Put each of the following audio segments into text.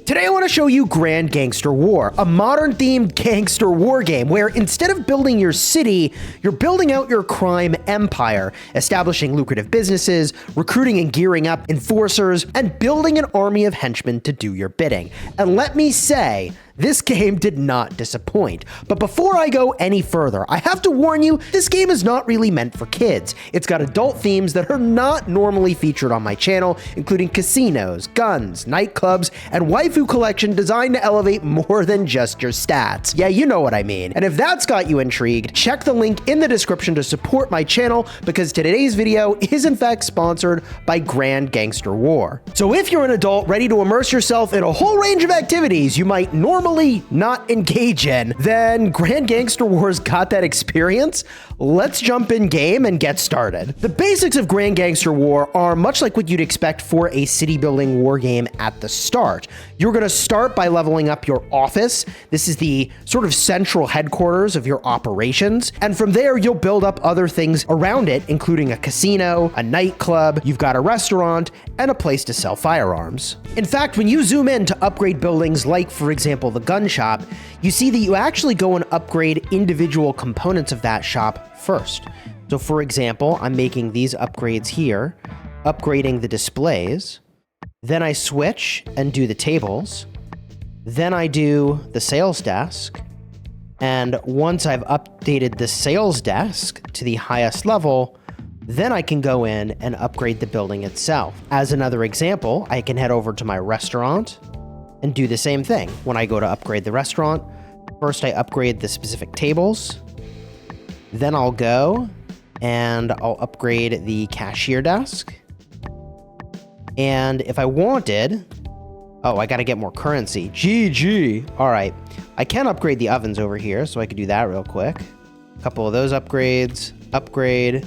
Today I want to show you Grand Gangster War, a modern-themed gangster war game where instead of building your city, you're building out your crime empire, establishing lucrative businesses, recruiting and gearing up enforcers, and building an army of henchmen to do your bidding. And let me say, this game did not disappoint. But before I go any further, I have to warn you, this game is not really meant for kids. It's got adult themes that are not normally featured on my channel, including casinos, guns, nightclubs, and waifu collection designed to elevate more than just your stats. Yeah, you know what I mean. And if that's got you intrigued, check the link in the description to support my channel, because today's video is in fact sponsored by Grand Gangster War. So if you're an adult ready to immerse yourself in a whole range of activities you might normally not engage in, then Grand Gangster War's got that experience. Let's jump in game and get started. The basics of Grand Gangster War are much like what you'd expect for a city building war game at the start. You're going to start by leveling up your office. This is the sort of central headquarters of your operations. And from there, you'll build up other things around it, including a casino, a nightclub, you've got a restaurant, and a place to sell firearms. In fact, when you zoom in to upgrade buildings like, for example, the gun shop, you see that you actually go and upgrade individual components of that shop first. So for example, I'm making these upgrades here, upgrading the displays, then I switch and do the tables, then I do the sales desk, and once I've updated the sales desk to the highest level, then I can go in and upgrade the building itself. As another example, I can head over to my restaurant and do the same thing. When I go to upgrade the restaurant, first I upgrade the specific tables, then I'll go and I'll upgrade the cashier desk. And if I wanted, oh, I gotta get more currency. GG. All right, I can upgrade the ovens over here, so I could do that real quick. A couple of those upgrades, upgrade,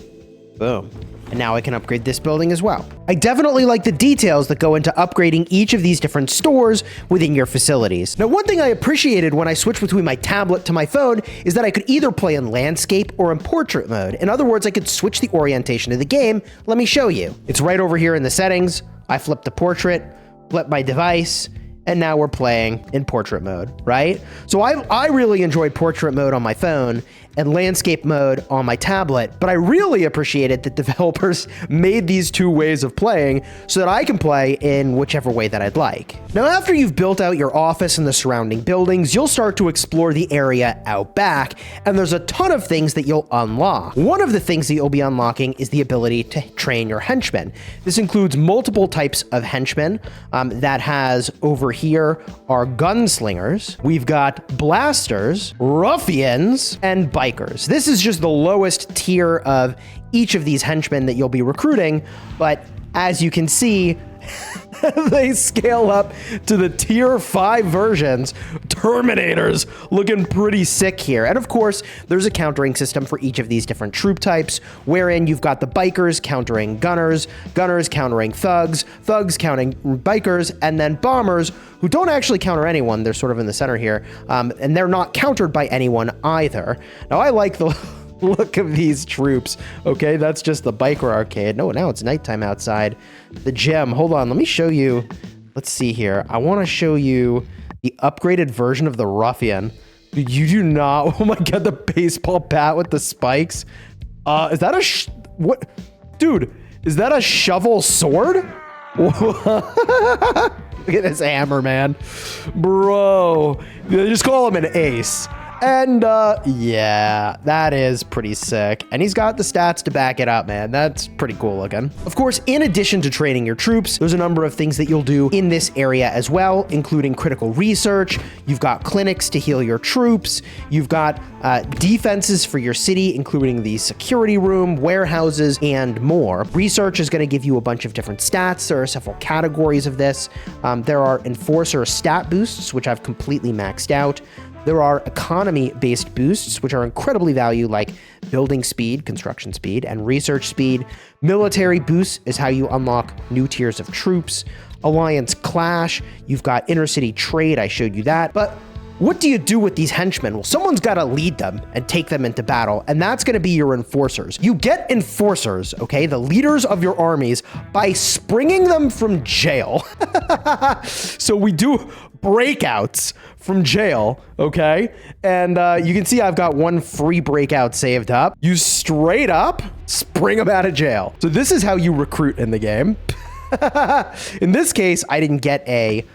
boom. And now I can upgrade this building as well. I definitely like the details that go into upgrading each of these different stores within your facilities. Now, one thing I appreciated when I switched between my tablet to my phone is that I could either play in landscape or in portrait mode. In other words, I could switch the orientation of the game. Let me show you. It's right over here in the settings. I flip the portrait, flip my device, and now we're playing in portrait mode, right? So I really enjoyed portrait mode on my phone and landscape mode on my tablet, but I really appreciated that developers made these two ways of playing so that I can play in whichever way that I'd like. Now, after you've built out your office and the surrounding buildings, you'll start to explore the area out back, and there's a ton of things that you'll unlock. One of the things that you'll be unlocking is the ability to train your henchmen. This includes multiple types of henchmen. That has over here are gunslingers, we've got blasters, ruffians, and bikers. This is just the lowest tier of each of these henchmen that you'll be recruiting, but as you can see, they scale up to the tier 5 versions. Terminators looking pretty sick here. And of course, there's a countering system for each of these different troop types, wherein you've got the bikers countering gunners, gunners countering thugs, thugs counting bikers, and then bombers who don't actually counter anyone. They're sort of in the center here, and they're not countered by anyone either. Now, I like the look of these troops. Okay, that's just the biker arcade. No, now it's nighttime outside. The gym. Hold on, let me show you. Let's see here. I want to show you the upgraded version of the ruffian. You do not. Oh my god, the baseball bat with the spikes. Is that a what? Dude, is that a shovel sword? Look at this hammer, man. Bro, just call him an ace. And yeah, that is pretty sick. And he's got the stats to back it up, man. That's pretty cool looking. Of course, in addition to training your troops, there's a number of things that you'll do in this area as well, including critical research. You've got clinics to heal your troops. You've got defenses for your city, including the security room, warehouses, and more. Research is going to give you a bunch of different stats. There are several categories of this. There are enforcer stat boosts, which I've completely maxed out. There are economy-based boosts, which are incredibly valued, like building speed, construction speed, and research speed. Military boosts is how you unlock new tiers of troops. Alliance clash, you've got intercity trade, I showed you that. But what do you do with these henchmen? Well, someone's got to lead them and take them into battle, and that's going to be your enforcers. You get enforcers, okay, the leaders of your armies, by springing them from jail. So we do breakouts from jail, okay? And you can see I've got one free breakout saved up. You straight up spring them out of jail. So this is how you recruit in the game. In this case, I didn't get a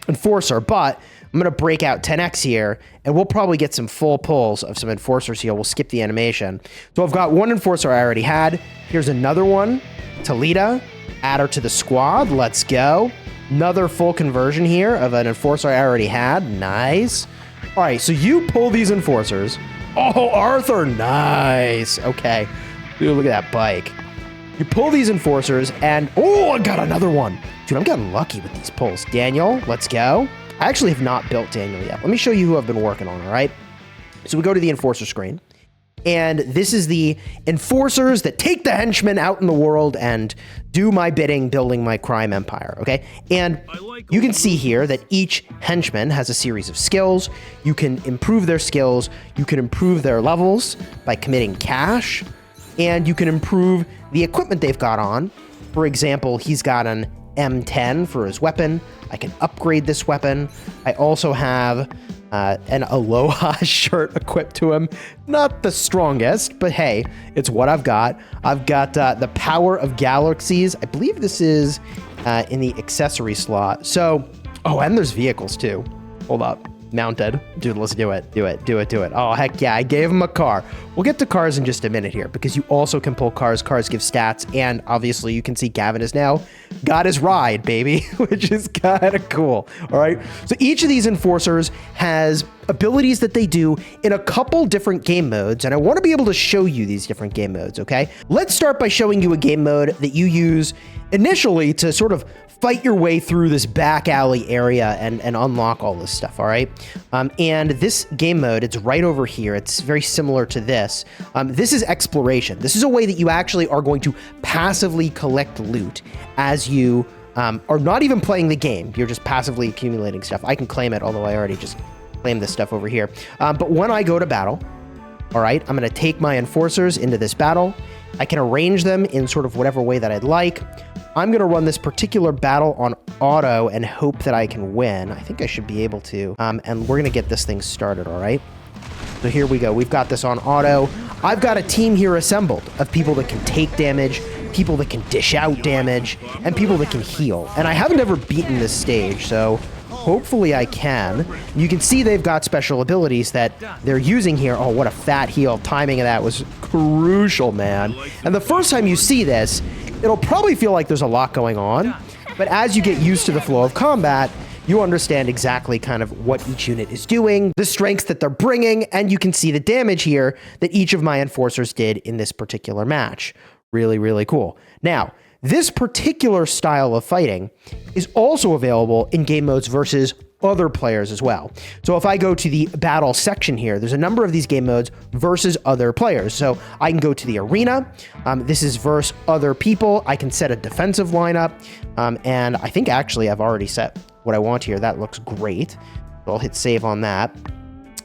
enforcer, but I'm going to break out 10x here, and we'll probably get some full pulls of some enforcers here. We'll skip the animation. So I've got one enforcer I already had. Here's another one. Talita, add her to the squad. Let's go. Another full conversion here of an enforcer I already had. Nice. All right, so you pull these enforcers. Oh, Arthur, nice. Okay. Dude, look at that bike. You pull these enforcers, and oh, I got another one. Dude, I'm getting lucky with these pulls. Daniel, let's go. I actually have not built Daniel yet. Let me show you who I've been working on, all right? So we go to the enforcer screen, and this is the enforcers that take the henchmen out in the world and do my bidding, building my crime empire, okay? And you can see here that each henchman has a series of skills. You can improve their skills. You can improve their levels by committing cash, and you can improve the equipment they've got on. For example, he's got an M10 for his weapon. I can upgrade this weapon. I also have an Aloha shirt equipped to him. Not the strongest, but hey, it's what I've got. I've got the Power of Galaxies. I believe this is in the accessory slot. So, oh, and there's vehicles too. Hold up. Mounted. Dude, let's do it. Do it. Do it. Do it. Oh, heck yeah. I gave him a car. We'll get to cars in just a minute here because you also can pull cars. Cars give stats. And obviously you can see Gavin has now got his ride, baby, which is kind of cool. All right. So each of these enforcers has abilities that they do in a couple different game modes. And I want to be able to show you these different game modes. Okay. Let's start by showing you a game mode that you use initially to sort of fight your way through this back alley area and unlock all this stuff, all right? And this game mode, it's right over here. It's very similar to this. This is exploration. This is a way that you actually are going to passively collect loot as you are not even playing the game. You're just passively accumulating stuff. I can claim it, although I already just claimed this stuff over here. But when I go to battle, all right, I'm going to take my enforcers into this battle. I can arrange them in sort of whatever way that I'd like. I'm going to run this particular battle on auto and hope that I can win. I think I should be able to. And we're going to get this thing started, all right? So here we go. We've got this on auto. I've got a team here assembled of people that can take damage, people that can dish out damage, and people that can heal. And I haven't ever beaten this stage, so hopefully I can. You can see they've got special abilities that they're using here. Oh, what a fat heal. Timing of that was crucial, man. And the first time you see this, it'll probably feel like there's a lot going on, but as you get used to the flow of combat, you understand exactly kind of what each unit is doing, the strengths that they're bringing, and you can see the damage here that each of my enforcers did in this particular match. Really, really cool. Now, this particular style of fighting is also available in game modes versus other players as well. So if I go to the battle section here, there's a number of these game modes versus other players. So I can go to the arena. This is versus other people. I can set a defensive lineup. And I think actually I've already set what I want here. That looks great. So I'll hit save on that.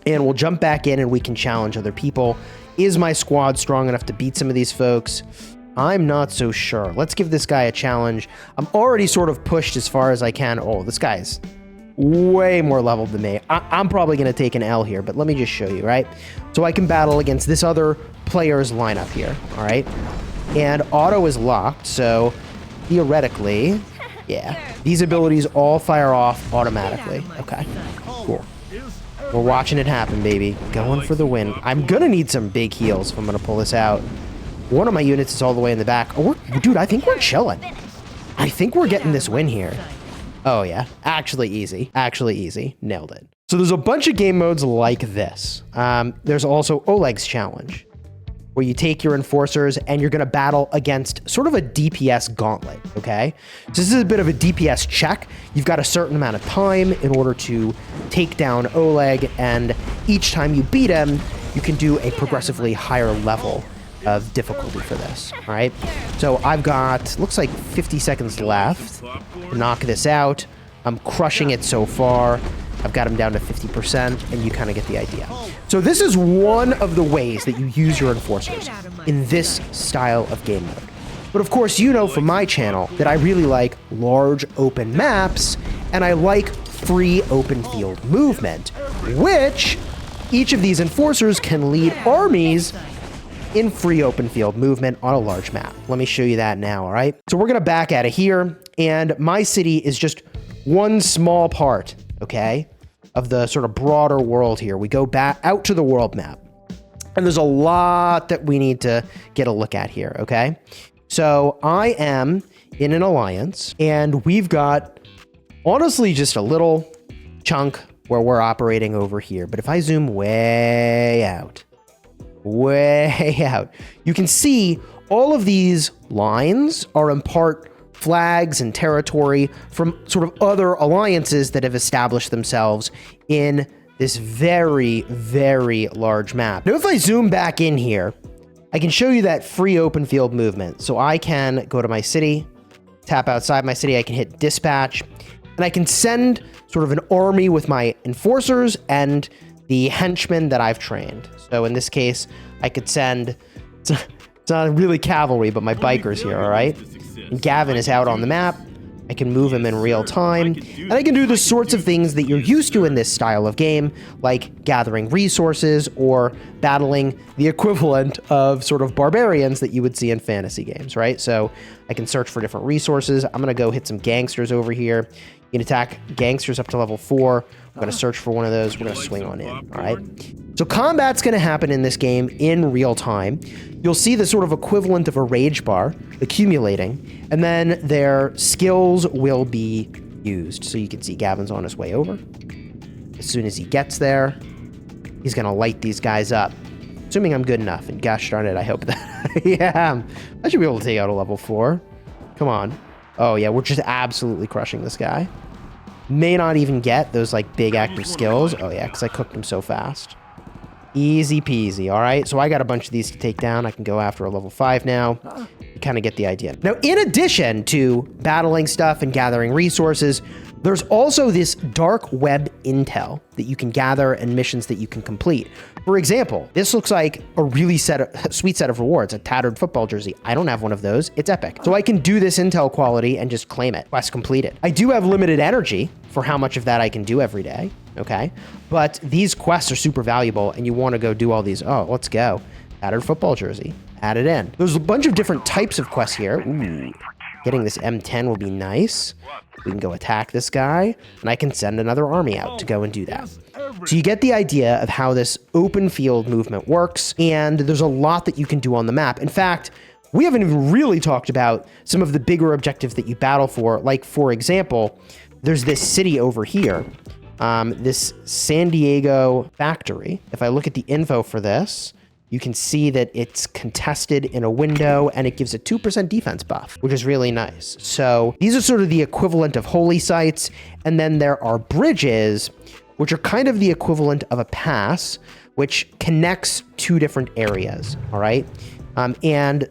And we'll jump back in and we can challenge other people. Is my squad strong enough to beat some of these folks? I'm not so sure. Let's give this guy a challenge. I'm already sort of pushed as far as I can. Oh, this guy's way more leveled than me. I'm probably going to take an L here, but let me just show you, right? So I can battle against this other player's lineup here, all right? And auto is locked, so theoretically, yeah, these abilities all fire off automatically. Okay, cool. We're watching it happen, baby. Going for the win. I'm going to need some big heals if I'm going to pull this out. One of my units is all the way in the back. Oh, dude, I think we're chilling. I think we're getting this win here. Oh, yeah. Actually easy. Actually easy. Nailed it. So there's a bunch of game modes like this. There's also Oleg's Challenge, where you take your enforcers and you're going to battle against sort of a DPS gauntlet, okay? So this is a bit of a DPS check. You've got a certain amount of time in order to take down Oleg, and each time you beat him, you can do a progressively higher level of difficulty for this, all right? So I've got, looks like 50 seconds left to knock this out. I'm crushing it so far. I've got them down to 50%, and you kind of get the idea. So this is one of the ways that you use your enforcers in this style of game mode. But of course, you know from my channel that I really like large open maps, and I like free open field movement, which each of these enforcers can lead armies in free open field movement on a large map. Let me show you that now, all right? So we're gonna back out of here, and my city is just one small part, okay, of the sort of broader world here. We go back out to the world map, and there's a lot that we need to get a look at here, okay? So I am in an alliance, and we've got, honestly, just a little chunk where we're operating over here. But if I zoom way out, you can see all of these lines are in part flags and territory from sort of other alliances that have established themselves in this very, very large map. Now, if I zoom back in here, I can show you that free open field movement. So I can go to my city, tap outside my city, I can hit dispatch, and I can send sort of an army with my enforcers and the henchmen that I've trained. So in this case, I could send, it's not really cavalry, but my bikers here, all right? And Gavin is out on the map. I can move him in real time, and I can do the sorts of things that you're used to in this style of game, like gathering resources or battling the equivalent of sort of barbarians that you would see in fantasy games, right? So I can search for different resources. I'm gonna go hit some gangsters over here. You can attack gangsters up to level 4. I'm gonna search for one of those. We're gonna swing on in, all right? So combat's gonna happen in this game in real time. You'll see the sort of equivalent of a rage bar accumulating, and then their skills will be used. So you can see Gavin's on his way over. As soon as he gets there, he's gonna light these guys up. Assuming I'm good enough, and gosh darn it, I hope that yeah, I should be able to take out a level 4. Come on. Oh yeah, we're just absolutely crushing this guy. May not even get those like big active skills. Oh yeah, because I cooked him so fast. Easy peasy, all right? So I got a bunch of these to take down. I can go after a level 5 now. You kind of get the idea. Now, in addition to battling stuff and gathering resources, there's also this dark web intel that you can gather and missions that you can complete. For example, this looks like a really sweet set of rewards, a tattered football jersey. I don't have one of those. It's epic. So I can do this intel quality and just claim it. Quest completed. I do have limited energy for how much of that I can do every day, okay? But these quests are super valuable, and you want to go do all these. Oh, let's go. Tattered football jersey. Add it in. There's a bunch of different types of quests here. Ooh. Getting this M10 will be nice. We can go attack this guy, and I can send another army out to go and do that. So you get the idea of how this open field movement works, and there's a lot that you can do on the map. In fact, we haven't even really talked about some of the bigger objectives that you battle for. Like, for example, there's this city over here, this San Diego factory. If I look at the info for this, you can see that it's contested in a window, and it gives a 2% defense buff, which is really nice. So these are sort of the equivalent of holy sites. And then there are bridges, which are kind of the equivalent of a pass, which connects two different areas, all right? And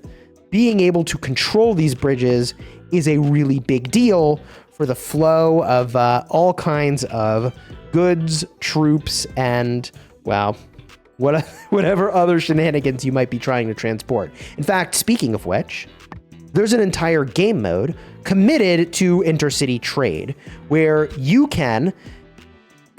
being able to control these bridges is a really big deal for the flow of all kinds of goods, troops, and, well, whatever other shenanigans you might be trying to transport. In fact, speaking of which, there's an entire game mode committed to intercity trade where you can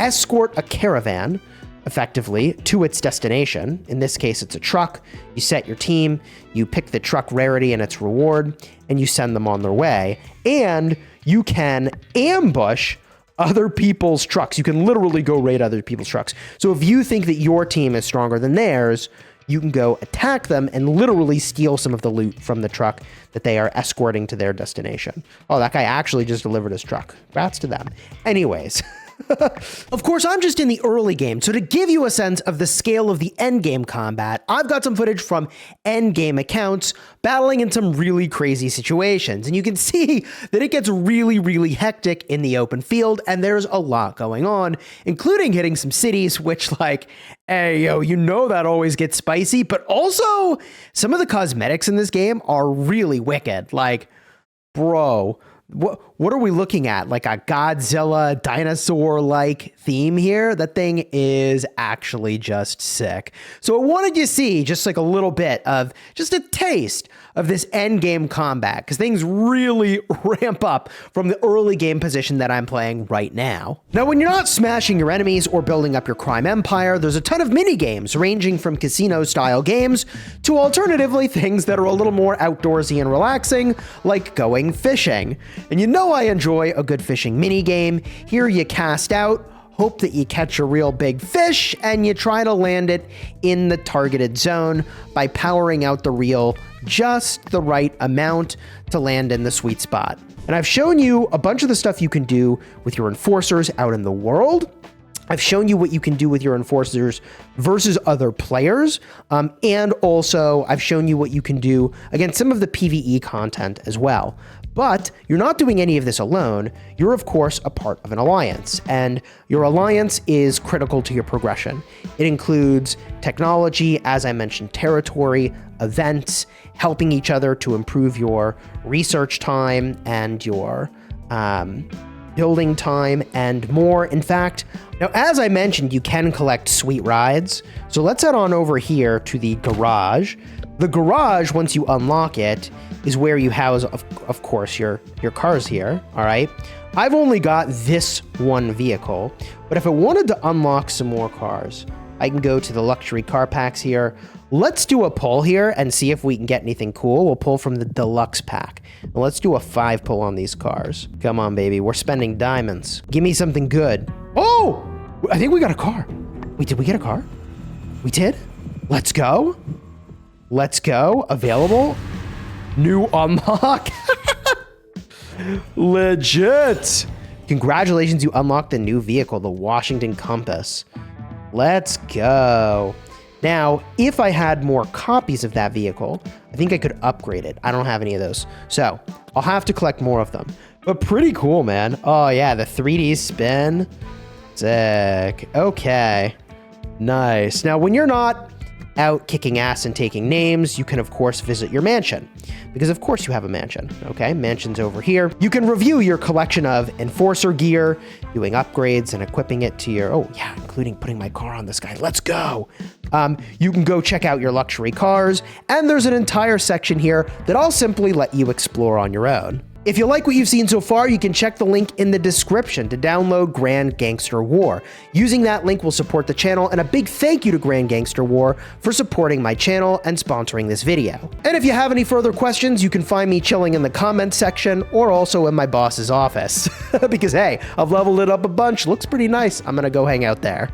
escort a caravan effectively to its destination. In this case, it's a truck. You set your team, you pick the truck rarity and its reward, and you send them on their way. And you can ambush other people's trucks. You can literally go raid other people's trucks. So if you think that your team is stronger than theirs, you can go attack them and literally steal some of the loot from the truck that they are escorting to their destination. Oh, that guy actually just delivered his truck. Congrats to them. Anyways. Of course, I'm just in the early game, so to give you a sense of the scale of the end game combat, I've got some footage from end game accounts battling in some really crazy situations, and you can see that it gets really, really hectic in the open field, and there's a lot going on, including hitting some cities, which, like, hey, yo, you know that always gets spicy, but also some of the cosmetics in this game are really wicked. Like, bro, What are we looking at? Like a Godzilla dinosaur-like theme here? That thing is actually just sick. So I wanted you to see just like a little bit of just a taste of this end game combat, because things really ramp up from the early game position that I'm playing right now. Now, when you're not smashing your enemies or building up your crime empire, there's a ton of mini games ranging from casino-style games to alternatively things that are a little more outdoorsy and relaxing, like going fishing. And you know I enjoy a good fishing mini game. Here you cast out, hope that you catch a real big fish, and you try to land it in the targeted zone by powering out the reel just the right amount to land in the sweet spot. And I've shown you a bunch of the stuff you can do with your enforcers out in the world. I've shown you what you can do with your enforcers versus other players. And also I've shown you what you can do against some of the PvE content as well. But you're not doing any of this alone. You're, of course, a part of an alliance, and your alliance is critical to your progression. It includes technology, as I mentioned, territory, events, helping each other to improve your research time and your building time and more. In fact, now, as I mentioned, you can collect sweet rides. So let's head on over here to the garage. The garage, once you unlock it, is where you house, of course, your cars here, all right? I've only got this one vehicle, but if I wanted to unlock some more cars, I can go to the luxury car packs here. Let's do a pull here and see if we can get anything cool. We'll pull from the deluxe pack. And let's do a 5 pull on these cars. Come on, baby. We're spending diamonds. Give me something good. Oh, I think we got a car. Wait, did we get a car? We did? Let's go. Let's go. Available. New unlock. Legit. Congratulations, you unlocked a new vehicle, the Washington Compass. Let's go. Now, if I had more copies of that vehicle, I think I could upgrade it. I don't have any of those. So I'll have to collect more of them. But pretty cool, man. Oh, yeah, the 3D spin. Sick. Okay. Nice. Now, when you're not out kicking ass and taking names, you can, of course, visit your mansion. Because, of course, you have a mansion, okay? Mansion's over here. You can review your collection of enforcer gear, doing upgrades and equipping it to your... Oh, yeah, including putting my car on this guy. Let's go! You can go check out your luxury cars, and there's an entire section here that I'll simply let you explore on your own. If you like what you've seen so far, you can check the link in the description to download Grand Gangster War. Using that link will support the channel, and a big thank you to Grand Gangster War for supporting my channel and sponsoring this video. And if you have any further questions, you can find me chilling in the comments section or also in my boss's office. Because hey, I've leveled it up a bunch, looks pretty nice. I'm gonna go hang out there.